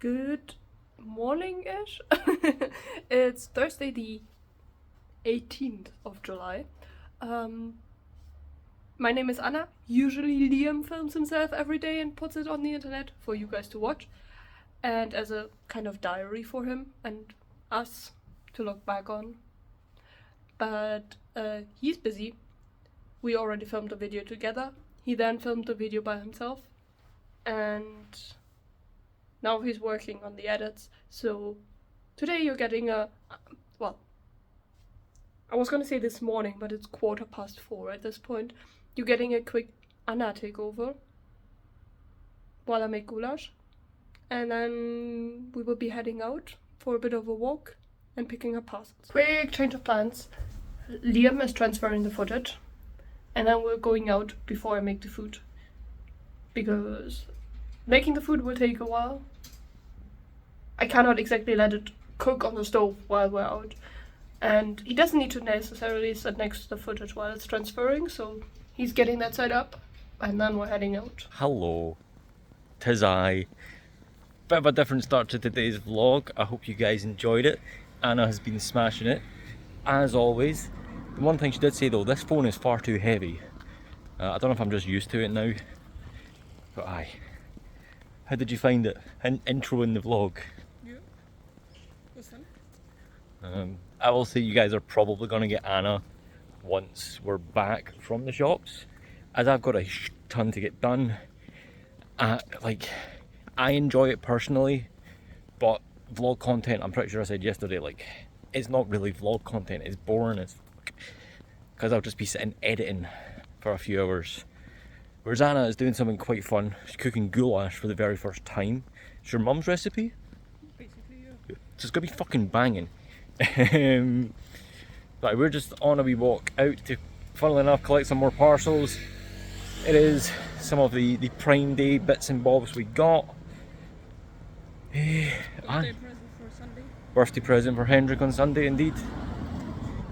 Good morning-ish. It's Thursday the 18th of July. My name is Anna. Usually Liam films himself every day and puts it on the internet for you guys to watch. And as a kind of diary for him and us to look back on. But he's busy. We already filmed a video together. He then filmed a video by himself. And now he's working on the edits, so today you're getting a, well, I was gonna say this morning, but it's 4:15 at this point. You're getting a quick Anna takeover while I make goulash, and then we will be heading out for a bit of a walk and picking up parcels. Quick change of plans. Liam is transferring the footage, and then we're going out before I make the food, because making the food will take a while. I cannot exactly let it cook on the stove while we're out. And he doesn't need to necessarily sit next to the footage while it's transferring, so he's getting that set up, and then we're heading out. Hello, 'tis I. Bit of a different start to today's vlog. I hope you guys enjoyed it. Anna has been smashing it, as always. The one thing she did say though, this phone is far too heavy. I don't know if I'm just used to it now, but aye. How did you find it? Intro in the vlog. Yeah, what's that? I will say you guys are probably going to get Anna once we're back from the shops, as I've got a ton to get done. Like, I enjoy it personally, but vlog content, I'm pretty sure I said yesterday, like, it's not really vlog content, it's boring as fuck, because I'll just be sitting editing for a few hours. Whereas Anna is doing something quite fun. She's cooking goulash for the very first time. It's your mum's recipe? Basically, yeah. So it's gonna be fucking banging. But we're just on a wee walk out to, funnily enough, collect some more parcels. It is some of the Prime Day bits and bobs we got. Birthday present for Sunday. Birthday present for Hendrik on Sunday, indeed.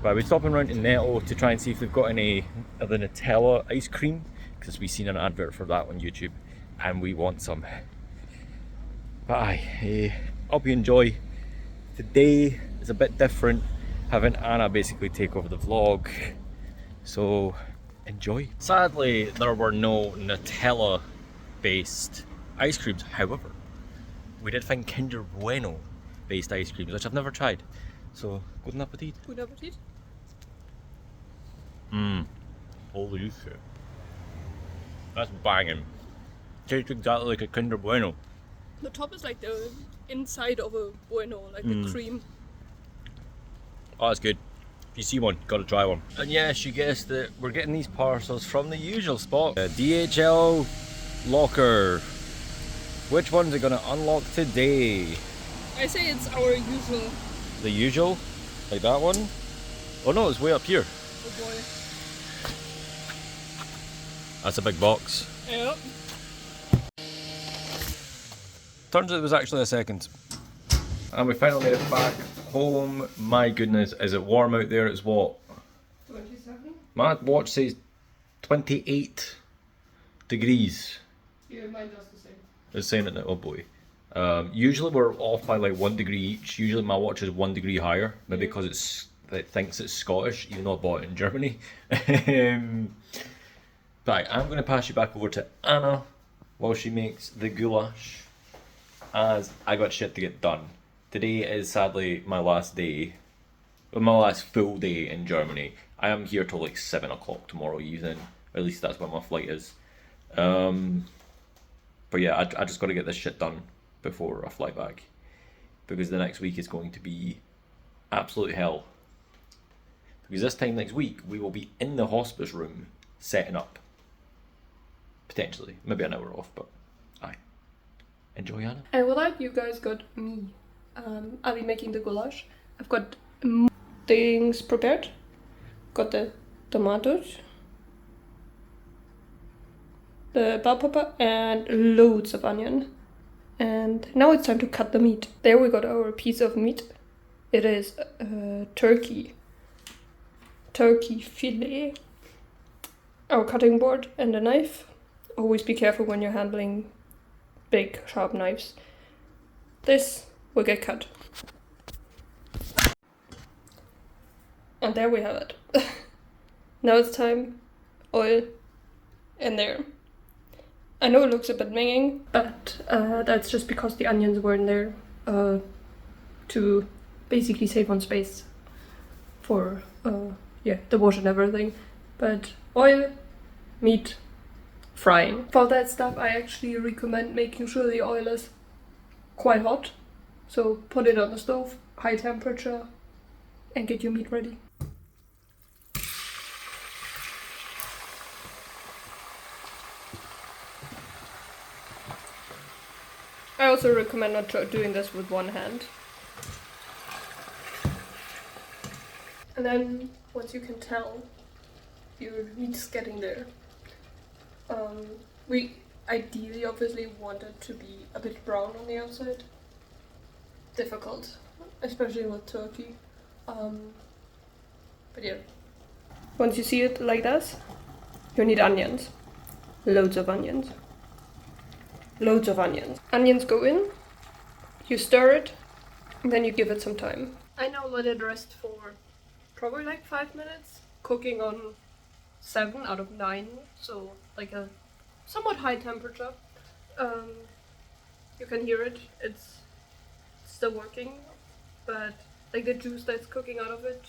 But we're stopping around to Netto to try and see if they've got any of the Nutella ice cream, because we've seen an advert for that on YouTube and we want some. But aye, hope you enjoy. Today is a bit different, having Anna basically take over the vlog, so enjoy. Sadly, there were no Nutella based ice creams. However, we did find Kinder Bueno based ice creams, which I've never tried, so good appetit. Good appetit. Holy shit, that's banging. Tastes exactly like a Kinder Bueno. The top is like the inside of a bueno, like the cream. Oh, that's good. If you see one, gotta try one. And yes, you guessed it, we're getting these parcels from the usual spot. DHL locker. Which ones are gonna unlock today? I say it's our usual. The usual? Like that one? Oh no, it's way up here. Oh boy. That's a big box. Yep. Turns out it was actually a second. And we finally made it back home. My goodness, is it warm out there? It's what? 27? My watch says 28 degrees. Yeah, mine does the same. It's saying it now, oh boy. Usually we're off by like 1 degree each. Usually my watch is 1 degree higher, maybe because it thinks it's Scottish, even though I bought it in Germany. Right, I'm going to pass you back over to Anna while she makes the goulash, as I got shit to get done. Today is sadly my last day, or my last full day in Germany. I am here till like 7 o'clock tomorrow evening, or at least that's when my flight is. But yeah, I just got to get this shit done before I fly back, because the next week is going to be absolute hell. Because this time next week we will be in the hospice room setting up. Potentially, maybe an hour off, but aye. Enjoy, Anna. And with that, you guys got me. I'll be making the goulash. I've got things prepared. Got the tomatoes, the bell pepper, and loads of onion. And now it's time to cut the meat. There we got our piece of meat. It is turkey fillet. Our cutting board and a knife. Always be careful when you're handling big, sharp knives. this will get cut. And there we have it. Now it's time, oil in there. I know it looks a bit minging, but that's just because the onions were in there to basically save on space for the wash and everything. But oil, meat, frying. For that stuff I actually recommend making sure the oil is quite hot. So put it on the stove, high temperature, and get your meat ready. I also recommend not doing this with one hand. And then, once you can tell, your meat's getting there. We ideally obviously want it to be a bit brown on the outside. Difficult, especially with turkey. But yeah. Once you see it like this, you need onions. Loads of onions. Loads of onions. Onions go in, you stir it, and then you give it some time. I now let it rest for probably like 5 minutes, cooking on 7 out of 9, so like a somewhat high temperature. You can hear it, it's still working, but like the juice that's cooking out of it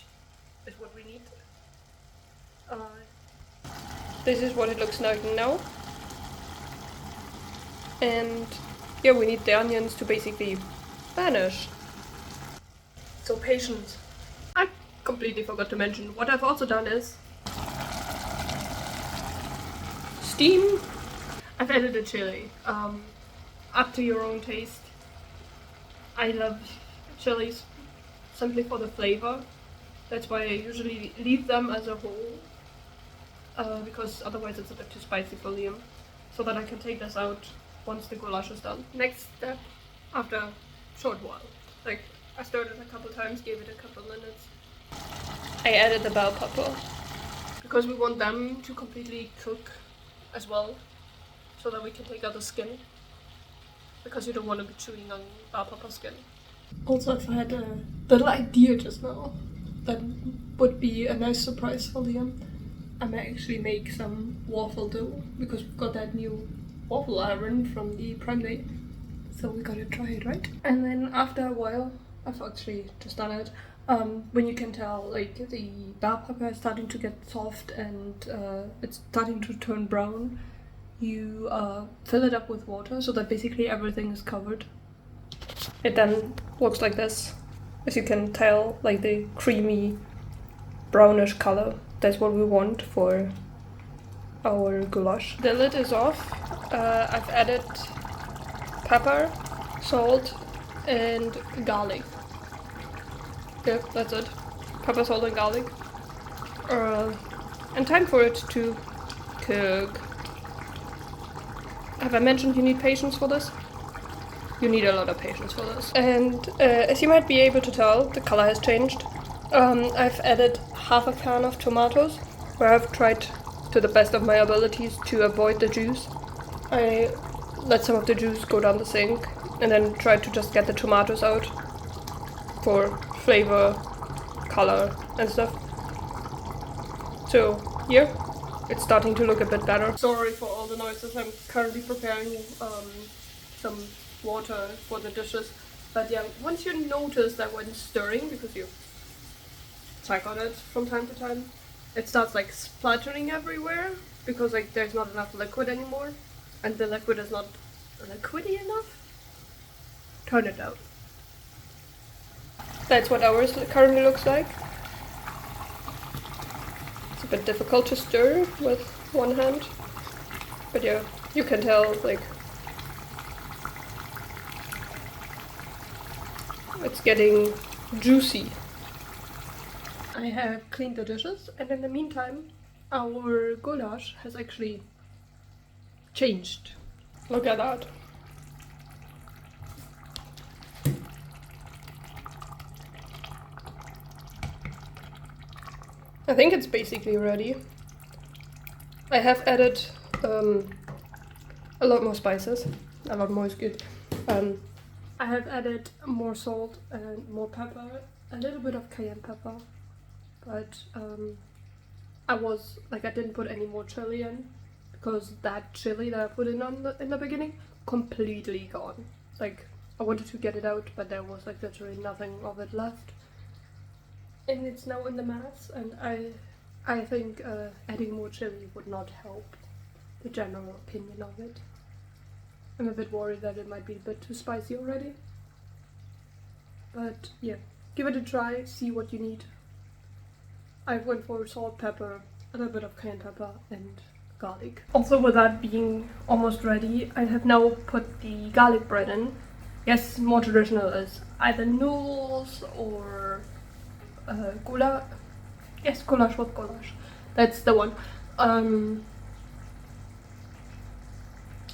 is what we need. This is what it looks like now. And yeah, we need the onions to basically vanish. So patience. I completely forgot to mention, what I've also done is steam. I've added a chili, up to your own taste. I love chilies simply for the flavor. That's why I usually leave them as a whole, because otherwise it's a bit too spicy for Liam. So that I can take this out once the goulash is done. Next step, after a short while. Like, I stirred it a couple times, gave it a couple minutes. I added the bell pepper, because we want them to completely cook as well, so that we can take out the skin, because you don't want to be chewing on bell pepper skin. Also, I've had a little idea just now that would be a nice surprise for Liam. I might actually make some waffle dough, because we've got that new waffle iron from the Prime Day. So we gotta try it, right? And then after a while, I've actually just done it, when you can tell like the bell pepper is starting to get soft and it's starting to turn brown, you fill it up with water so that basically everything is covered. It then looks like this. As you can tell, like the creamy brownish color. That's what we want for our goulash. The lid is off. I've added pepper, salt, and garlic. Yeah, that's it. Pepper, salt, and garlic. And time for it to cook. Have I mentioned you need patience for this? You need a lot of patience for this. And as you might be able to tell, the color has changed. I've added half a can of tomatoes, where I've tried to the best of my abilities to avoid the juice. I let some of the juice go down the sink and then tried to just get the tomatoes out for flavor, color and stuff. So yeah, it's starting to look a bit better. Sorry for all the noises, I'm currently preparing some water for the dishes. But yeah, once you notice that when stirring, because you check on it from time to time, it starts like splattering everywhere because like there's not enough liquid anymore, and the liquid is not liquidy enough. Turn it down. That's what ours currently looks like. It's a bit difficult to stir with one hand, but yeah, you can tell like it's getting juicy. I have cleaned the dishes, and in the meantime, our goulash has actually changed. Look at that. I think it's basically ready. I have added a lot more spices. A lot more is good. I have added more salt and more pepper, a little bit of cayenne pepper, but I didn't put any more chili in because that chili that I put in in the beginning completely gone. Like, I wanted to get it out, but there was like literally nothing of it left. And it's now in the mass, and I think adding more chili would not help the general opinion of it. I'm a bit worried that it might be a bit too spicy already. But yeah, give it a try, see what you need. I went for salt, pepper, a little bit of cayenne pepper, and garlic. Also, with that being almost ready, I have now put the garlic bread in. Yes, more traditional is either noodles or goulash. Yes, goulash with goulash. That's the one.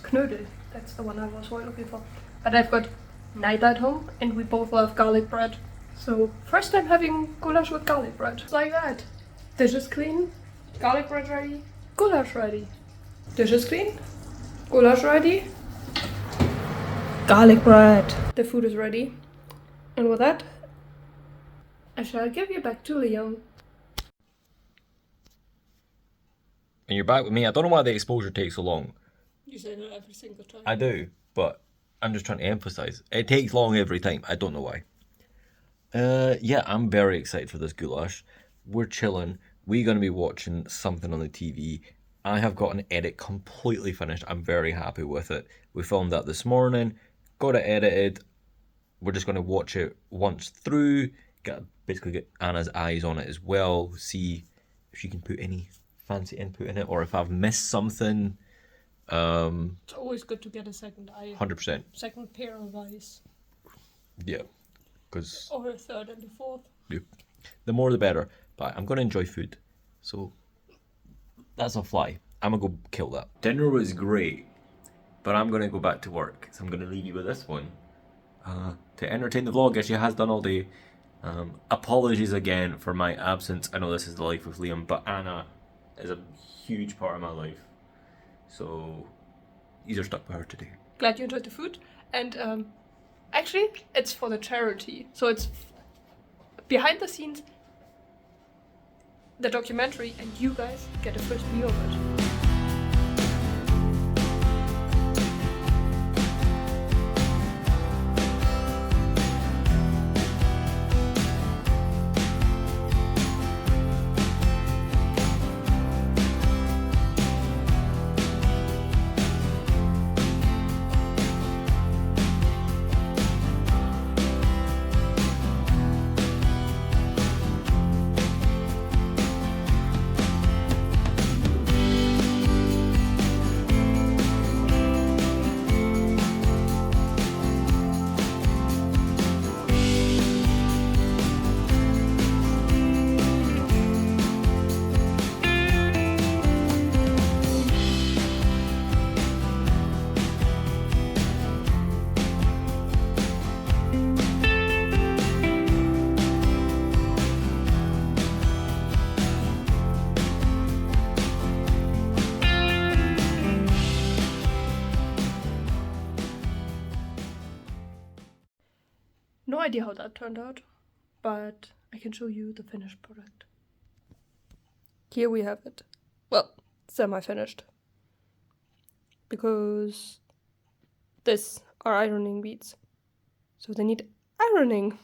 Knödel. That's the one I was looking for. But I've got neither at home, and we both love garlic bread. So, first time having goulash with garlic bread. It's like that. Dishes clean, garlic bread ready, goulash ready. Dishes clean, goulash ready, garlic bread. The food is ready. And with that, I shall give you back to Liam. And you're back with me. I don't know why the exposure takes so long. You say that every single time. I do, but I'm just trying to emphasize. It takes long every time. I don't know why. Yeah, I'm very excited for this goulash. We're chilling. We're going to be watching something on the TV. I have got an edit completely finished. I'm very happy with it. We filmed that this morning. Got it edited. We're just going to watch it once through. Basically get Anna's eyes on it as well. See if she can put any fancy input in it, or if I've missed something. It's always good to get a second eye. 100%. Second pair of eyes. Yeah. Because... Or a third and a fourth. Yeah. The more the better. But I'm going to enjoy food. So, that's a fly. I'm going to go kill that. Dinner was great. But I'm going to go back to work. So I'm going to leave you with this one. To entertain the vlog as she has done all day. Apologies again for my absence. I know this is the Life with Liam, but Anna is a huge part of my life. So, these are stuck by her today. Glad you enjoyed the food. And actually, it's for the charity. So it's behind the scenes, the documentary, and you guys get a first view of it. No idea how that turned out, but I can show you the finished product. Here we have it. Well, semi-finished. Because this are ironing beads. So they need ironing.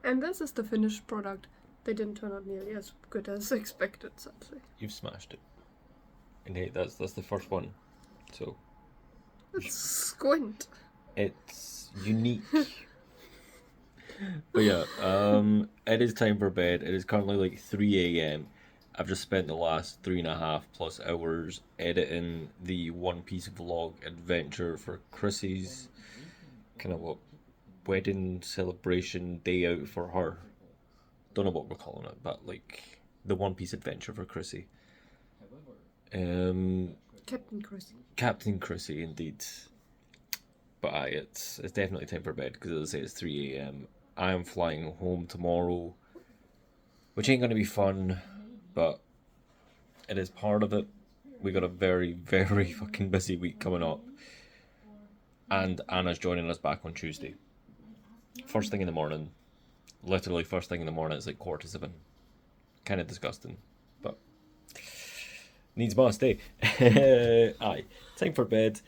And this is the finished product. They didn't turn out nearly as good as expected, sadly. You've smashed it. And hey, that's the first one. So... It's squint. It's unique. But yeah, it is time for bed. It is currently like 3 a.m. I've just spent the last 3.5+ hours editing the One Piece vlog adventure for Chrissy's kind of wedding celebration day out for her. Don't know what we're calling it, but like the One Piece adventure for Chrissy. Captain Chrissy. Captain Chrissy, indeed. But it's definitely time for bed because, as I say, it's 3 a.m. I am flying home tomorrow, which ain't going to be fun, but it is part of it. We got a very, very fucking busy week coming up. And Anna's joining us back on Tuesday. First thing in the morning. Literally first thing in the morning. It's like 6:45. Kind of disgusting. But needs must, eh? Aye. Time for bed.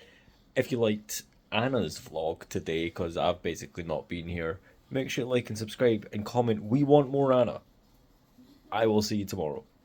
If you liked Anna's vlog today, because I've basically not been here, make sure to like and subscribe and comment. We want more Anna. I will see you tomorrow.